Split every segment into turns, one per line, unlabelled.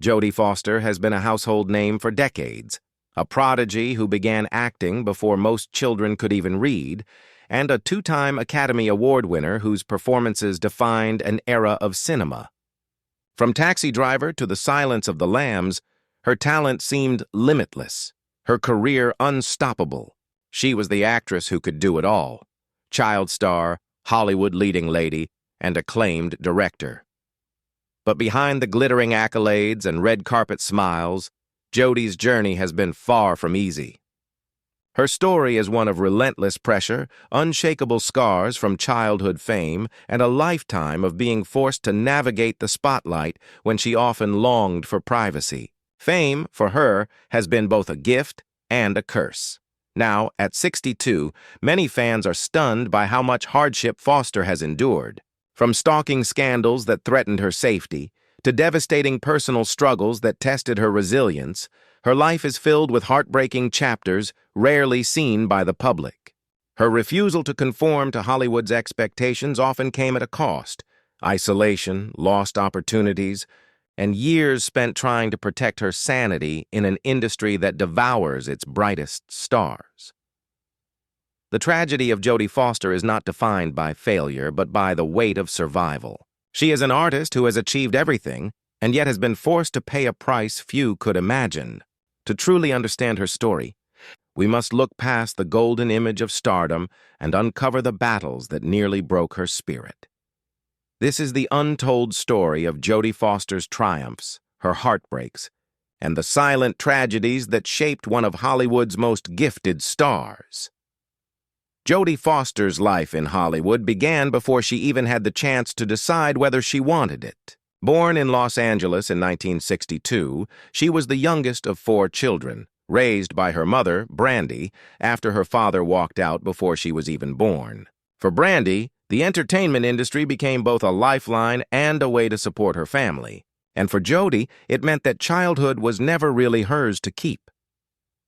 Jodie Foster has been a household name for decades, a prodigy who began acting before most children could even read, and a two-time Academy Award winner whose performances defined an era of cinema. From Taxi Driver to The Silence of the Lambs, her talent seemed limitless, her career unstoppable. She was the actress who could do it all: child star, Hollywood leading lady, and acclaimed director. But behind the glittering accolades and red carpet smiles, Jodie's journey has been far from easy. Her story is one of relentless pressure, unshakable scars from childhood fame, and a lifetime of being forced to navigate the spotlight when she often longed for privacy. Fame, for her, has been both a gift and a curse. Now, at 62, many fans are stunned by how much hardship Foster has endured. From stalking scandals that threatened her safety, to devastating personal struggles that tested her resilience, her life is filled with heartbreaking chapters rarely seen by the public. Her refusal to conform to Hollywood's expectations often came at a cost: isolation, lost opportunities, and years spent trying to protect her sanity in an industry that devours its brightest stars. The tragedy of Jodie Foster is not defined by failure, but by the weight of survival. She is an artist who has achieved everything, and yet has been forced to pay a price few could imagine. To truly understand her story, we must look past the golden image of stardom and uncover the battles that nearly broke her spirit. This is the untold story of Jodie Foster's triumphs, her heartbreaks, and the silent tragedies that shaped one of Hollywood's most gifted stars. Jodie Foster's life in Hollywood began before she even had the chance to decide whether she wanted it. Born in Los Angeles in 1962, she was the youngest of 4 children, raised by her mother, Brandy, after her father walked out before she was even born. For Brandy, the entertainment industry became both a lifeline and a way to support her family. And for Jodie, it meant that childhood was never really hers to keep.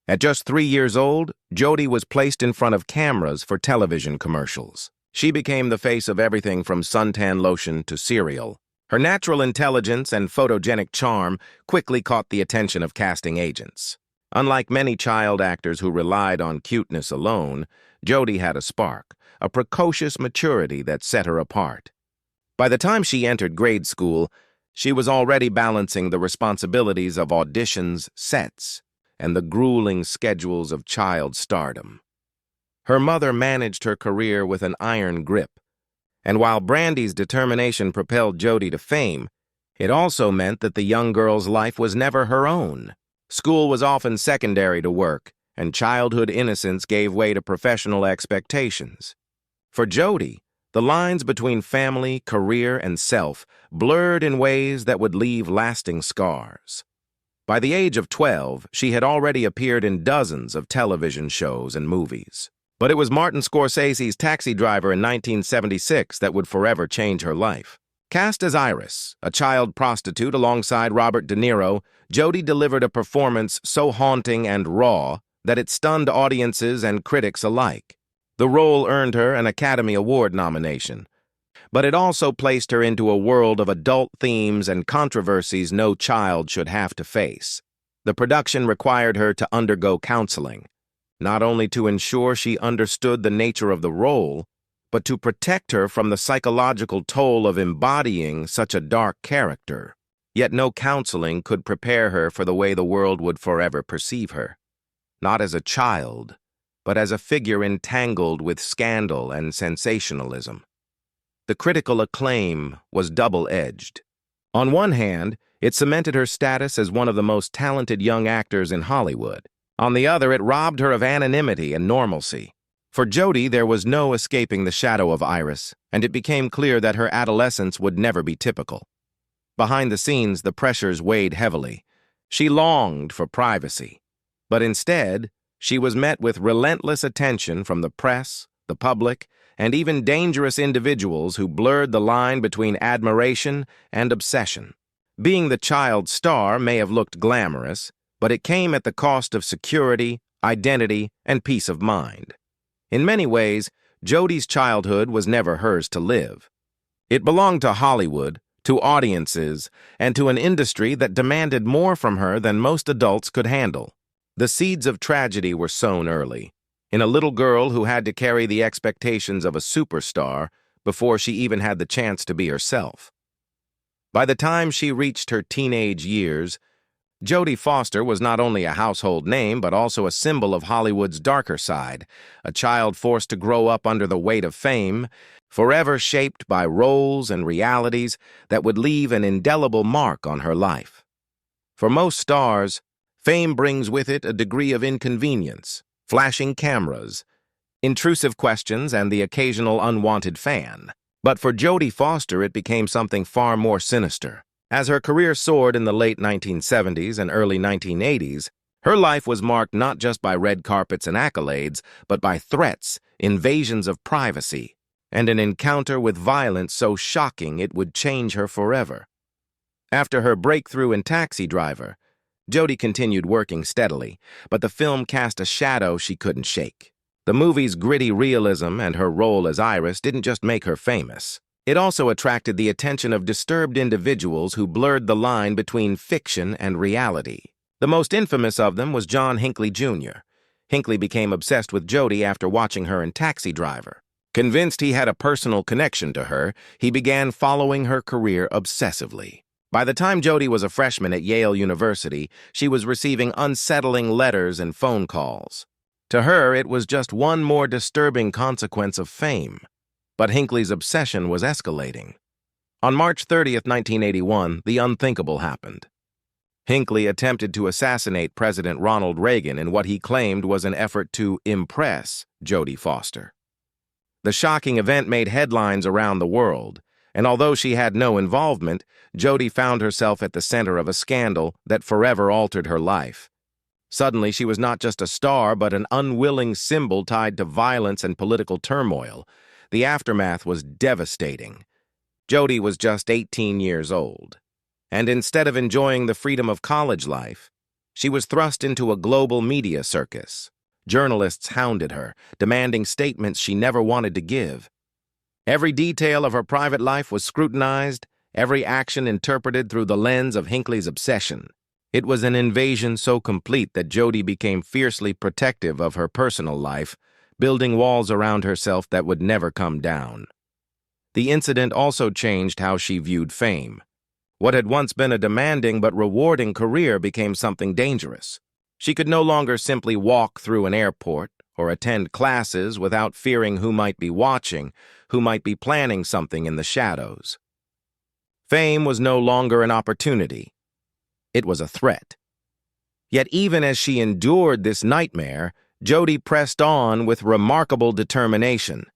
At just 3 years old, Jodie was placed in front of cameras for television commercials. She became the face of everything from suntan lotion to cereal. Her natural intelligence and photogenic charm quickly caught the attention of casting agents. Unlike many child actors who relied on cuteness alone, Jodie had a spark, a precocious maturity that set her apart. By the time she entered grade school, she was already balancing the responsibilities of auditions, sets, and the grueling schedules of child stardom. Her mother managed her career with an iron grip, and while Brandy's determination propelled Jodie to fame, it also meant that the young girl's life was never her own. School was often secondary to work, and childhood innocence gave way to professional expectations. For Jodie, the lines between family, career, and self blurred in ways that would leave lasting scars. By the age of 12, she had already appeared in dozens of television shows and movies. But it was Martin Scorsese's Taxi Driver in 1976 that would forever change her life. Cast as Iris, a child prostitute alongside Robert De Niro, Jodie delivered a performance so haunting and raw that it stunned audiences and critics alike. The role earned her an Academy Award nomination, but it also placed her into a world of adult themes and controversies no child should have to face. The production required her to undergo counseling, not only to ensure she understood the nature of the role, but to protect her from the psychological toll of embodying such a dark character. Yet no counseling could prepare her for the way the world would forever perceive her. Not as a child, but as a figure entangled with scandal and sensationalism. The critical acclaim was double-edged. On one hand, it cemented her status as one of the most talented young actors in Hollywood. On the other, it robbed her of anonymity and normalcy. For Jodie, there was no escaping the shadow of Iris, and it became clear that her adolescence would never be typical. Behind the scenes, the pressures weighed heavily. She longed for privacy, but instead, she was met with relentless attention from the press, the public, and even dangerous individuals who blurred the line between admiration and obsession. Being the child star may have looked glamorous, but it came at the cost of security, identity, and peace of mind. In many ways, Jodie's childhood was never hers to live. It belonged to Hollywood, to audiences, and to an industry that demanded more from her than most adults could handle. The seeds of tragedy were sown early, in a little girl who had to carry the expectations of a superstar before she even had the chance to be herself. By the time she reached her teenage years, Jodie Foster was not only a household name but also a symbol of Hollywood's darker side, a child forced to grow up under the weight of fame, forever shaped by roles and realities that would leave an indelible mark on her life. For most stars, fame brings with it a degree of inconvenience, flashing cameras, intrusive questions, and the occasional unwanted fan. But for Jodie Foster, it became something far more sinister. As her career soared in the late 1970s and early 1980s, her life was marked not just by red carpets and accolades, but by threats, invasions of privacy, and an encounter with violence so shocking it would change her forever. After her breakthrough in Taxi Driver, Jodie continued working steadily, but the film cast a shadow she couldn't shake. The movie's gritty realism and her role as Iris didn't just make her famous. It also attracted the attention of disturbed individuals who blurred the line between fiction and reality. The most infamous of them was John Hinckley Jr. Hinckley became obsessed with Jodie after watching her in Taxi Driver. Convinced he had a personal connection to her, he began following her career obsessively. By the time Jodie was a freshman at Yale University, she was receiving unsettling letters and phone calls. To her, it was just one more disturbing consequence of fame. But Hinckley's obsession was escalating. On March 30th, 1981, the unthinkable happened. Hinckley attempted to assassinate President Ronald Reagan in what he claimed was an effort to impress Jodie Foster. The shocking event made headlines around the world, and although she had no involvement, Jodie found herself at the center of a scandal that forever altered her life. Suddenly, she was not just a star, but an unwilling symbol tied to violence and political turmoil. The aftermath was devastating. Jodie was just 18 years old, and instead of enjoying the freedom of college life, she was thrust into a global media circus. Journalists hounded her, demanding statements she never wanted to give. Every detail of her private life was scrutinized, every action interpreted through the lens of Hinckley's obsession. It was an invasion so complete that Jodie became fiercely protective of her personal life, building walls around herself that would never come down. The incident also changed how she viewed fame. What had once been a demanding but rewarding career became something dangerous. She could no longer simply walk through an airport or attend classes without fearing who might be watching, who might be planning something in the shadows. Fame was no longer an opportunity. It was a threat. Yet even as she endured this nightmare, Jodie pressed on with remarkable determination.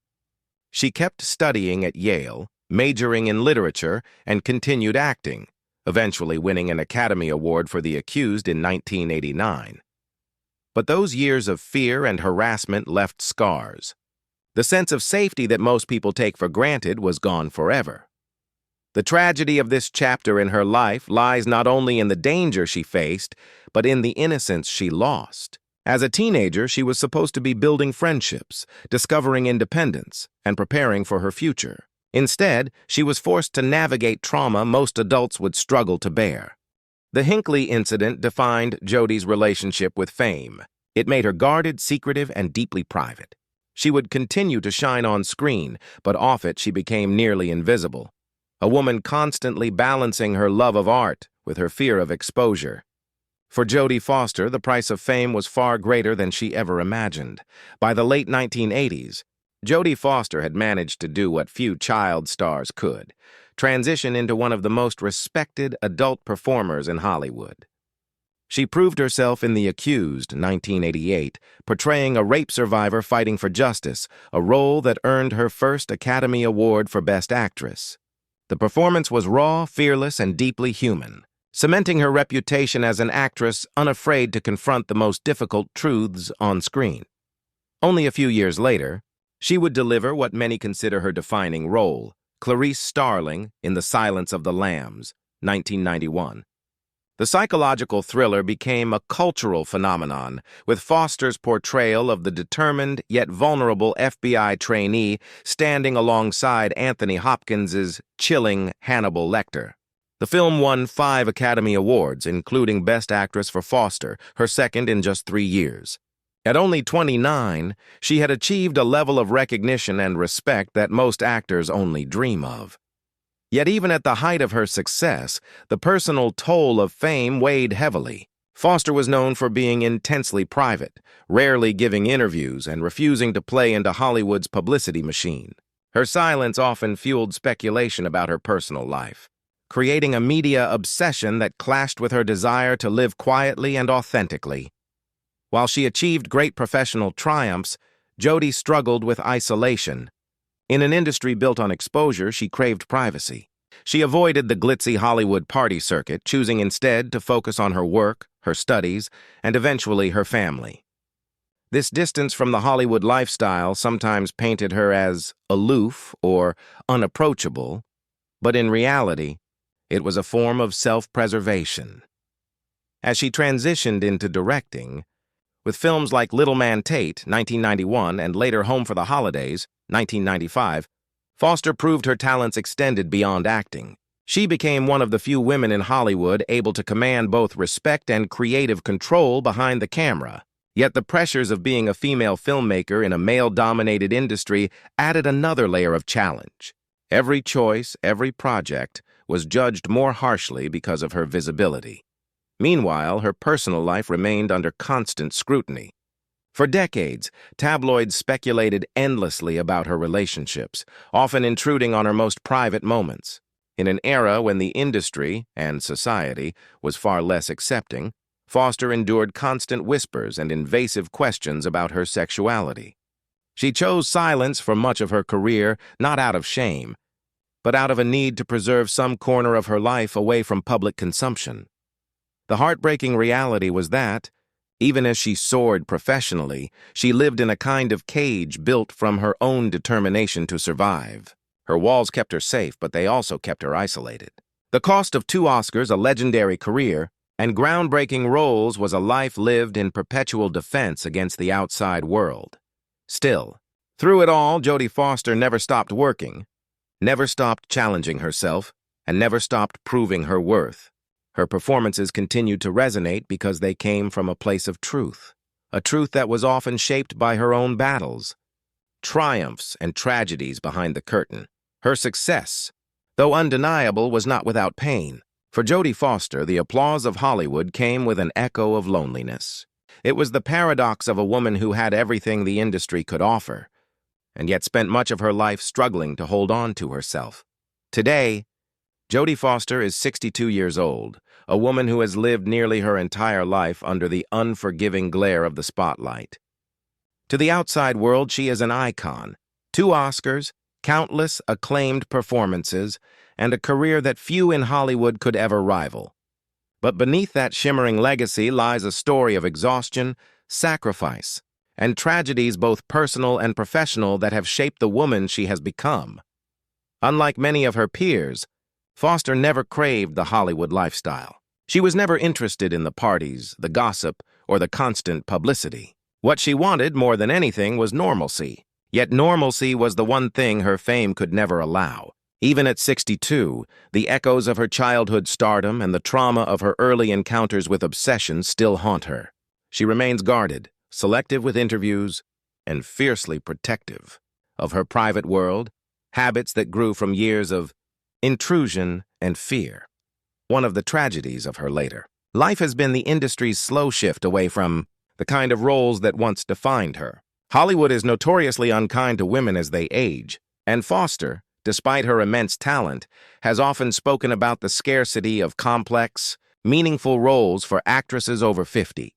She kept studying at Yale, majoring in literature, and continued acting, eventually winning an Academy Award for The Accused in 1989. But those years of fear and harassment left scars. The sense of safety that most people take for granted was gone forever. The tragedy of this chapter in her life lies not only in the danger she faced, but in the innocence she lost. As a teenager, she was supposed to be building friendships, discovering independence, and preparing for her future. Instead, she was forced to navigate trauma most adults would struggle to bear. The Hinckley incident defined Jodie's relationship with fame. It made her guarded, secretive, and deeply private. She would continue to shine on screen, but off it she became nearly invisible. A woman constantly balancing her love of art with her fear of exposure. For Jodie Foster, the price of fame was far greater than she ever imagined. By the late 1980s, Jodie Foster had managed to do what few child stars could, transition into one of the most respected adult performers in Hollywood. She proved herself in The Accused, 1988, portraying a rape survivor fighting for justice, a role that earned her first Academy Award for Best Actress. The performance was raw, fearless, and deeply human, cementing her reputation as an actress unafraid to confront the most difficult truths on screen. Only a few years later, she would deliver what many consider her defining role, Clarice Starling in The Silence of the Lambs, 1991. The psychological thriller became a cultural phenomenon, with Foster's portrayal of the determined yet vulnerable FBI trainee standing alongside Anthony Hopkins's chilling Hannibal Lecter. The film won 5 Academy Awards, including Best Actress for Foster, her second in just 3 years. At only 29, she had achieved a level of recognition and respect that most actors only dream of. Yet even at the height of her success, the personal toll of fame weighed heavily. Foster was known for being intensely private, rarely giving interviews and refusing to play into Hollywood's publicity machine. Her silence often fueled speculation about her personal life, creating a media obsession that clashed with her desire to live quietly and authentically. While she achieved great professional triumphs, Jodie struggled with isolation. In an industry built on exposure, she craved privacy. She avoided the glitzy Hollywood party circuit, choosing instead to focus on her work, her studies, and eventually her family. This distance from the Hollywood lifestyle sometimes painted her as aloof or unapproachable, but in reality, it was a form of self-preservation. As she transitioned into directing, with films like Little Man Tate, 1991, and later Home for the Holidays, 1995, Foster proved her talents extended beyond acting. She became one of the few women in Hollywood able to command both respect and creative control behind the camera. Yet the pressures of being a female filmmaker in a male-dominated industry added another layer of challenge. Every choice, every project, was judged more harshly because of her visibility. Meanwhile, her personal life remained under constant scrutiny. For decades, tabloids speculated endlessly about her relationships, often intruding on her most private moments. In an era when the industry, and society, was far less accepting, Foster endured constant whispers and invasive questions about her sexuality. She chose silence for much of her career, not out of shame, but out of a need to preserve some corner of her life away from public consumption. The heartbreaking reality was that, even as she soared professionally, she lived in a kind of cage built from her own determination to survive. Her walls kept her safe, but they also kept her isolated. The cost of 2 Oscars, a legendary career, and groundbreaking roles was a life lived in perpetual defense against the outside world. Still, through it all, Jodie Foster never stopped working, never stopped challenging herself, and never stopped proving her worth. Her performances continued to resonate because they came from a place of truth, a truth that was often shaped by her own battles, triumphs and tragedies behind the curtain. Her success, though undeniable, was not without pain. For Jodie Foster, the applause of Hollywood came with an echo of loneliness. It was the paradox of a woman who had everything the industry could offer, and yet spent much of her life struggling to hold on to herself. Today, Jodie Foster is 62 years old, a woman who has lived nearly her entire life under the unforgiving glare of the spotlight. To the outside world, she is an icon. 2 Oscars, countless acclaimed performances, and a career that few in Hollywood could ever rival. But beneath that shimmering legacy lies a story of exhaustion, sacrifice, and tragedies both personal and professional that have shaped the woman she has become. Unlike many of her peers, Foster never craved the Hollywood lifestyle. She was never interested in the parties, the gossip, or the constant publicity. What she wanted more than anything was normalcy. Yet normalcy was the one thing her fame could never allow. Even at 62, the echoes of her childhood stardom and the trauma of her early encounters with obsession still haunt her. She remains guarded, selective with interviews, and fiercely protective of her private world, habits that grew from years of intrusion and fear. One of the tragedies of her later life has been the industry's slow shift away from the kind of roles that once defined her. Hollywood is notoriously unkind to women as they age, and Foster, despite her immense talent, has often spoken about the scarcity of complex, meaningful roles for actresses over 50.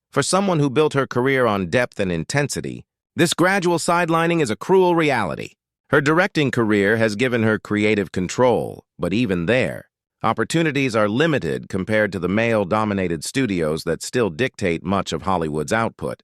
For someone who built her career on depth and intensity, this gradual sidelining is a cruel reality. Her directing career has given her creative control, but even there, opportunities are limited compared to the male-dominated studios that still dictate much of Hollywood's output.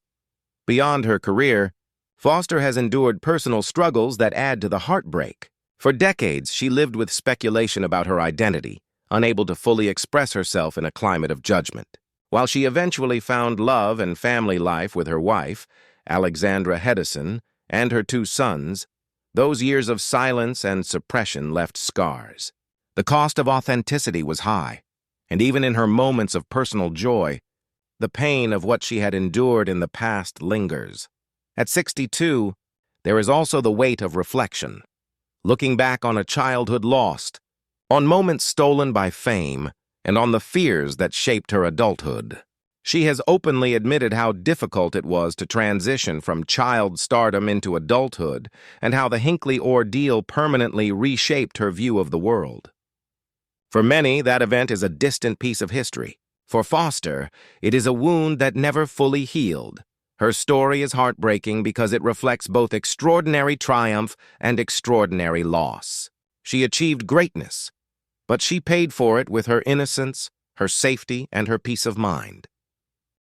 Beyond her career, Foster has endured personal struggles that add to the heartbreak. For decades, she lived with speculation about her identity, unable to fully express herself in a climate of judgment. While she eventually found love and family life with her wife, Alexandra Hedison, and her 2 sons, those years of silence and suppression left scars. The cost of authenticity was high, and even in her moments of personal joy, the pain of what she had endured in the past lingers. At 62, there is also the weight of reflection, looking back on a childhood lost, on moments stolen by fame, and on the fears that shaped her adulthood. She has openly admitted how difficult it was to transition from child stardom into adulthood, and how the Hinckley ordeal permanently reshaped her view of the world. For many, that event is a distant piece of history. For Foster, it is a wound that never fully healed. Her story is heartbreaking because it reflects both extraordinary triumph and extraordinary loss. She achieved greatness, but she paid for it with her innocence, her safety, and her peace of mind.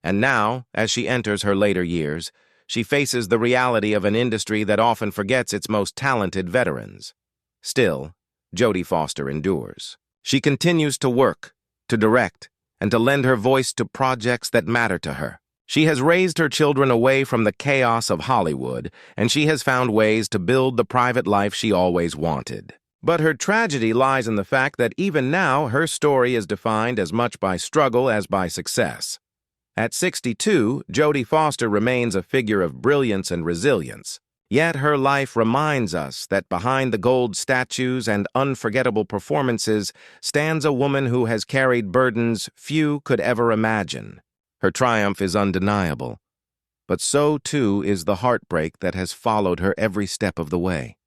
And now, as she enters her later years, she faces the reality of an industry that often forgets its most talented veterans. Still, Jodie Foster endures. She continues to work, to direct, and to lend her voice to projects that matter to her. She has raised her children away from the chaos of Hollywood, and she has found ways to build the private life she always wanted. But her tragedy lies in the fact that even now her story is defined as much by struggle as by success. At 62, Jodie Foster remains a figure of brilliance and resilience. Yet her life reminds us that behind the gold statues and unforgettable performances stands a woman who has carried burdens few could ever imagine. Her triumph is undeniable, but so too is the heartbreak that has followed her every step of the way.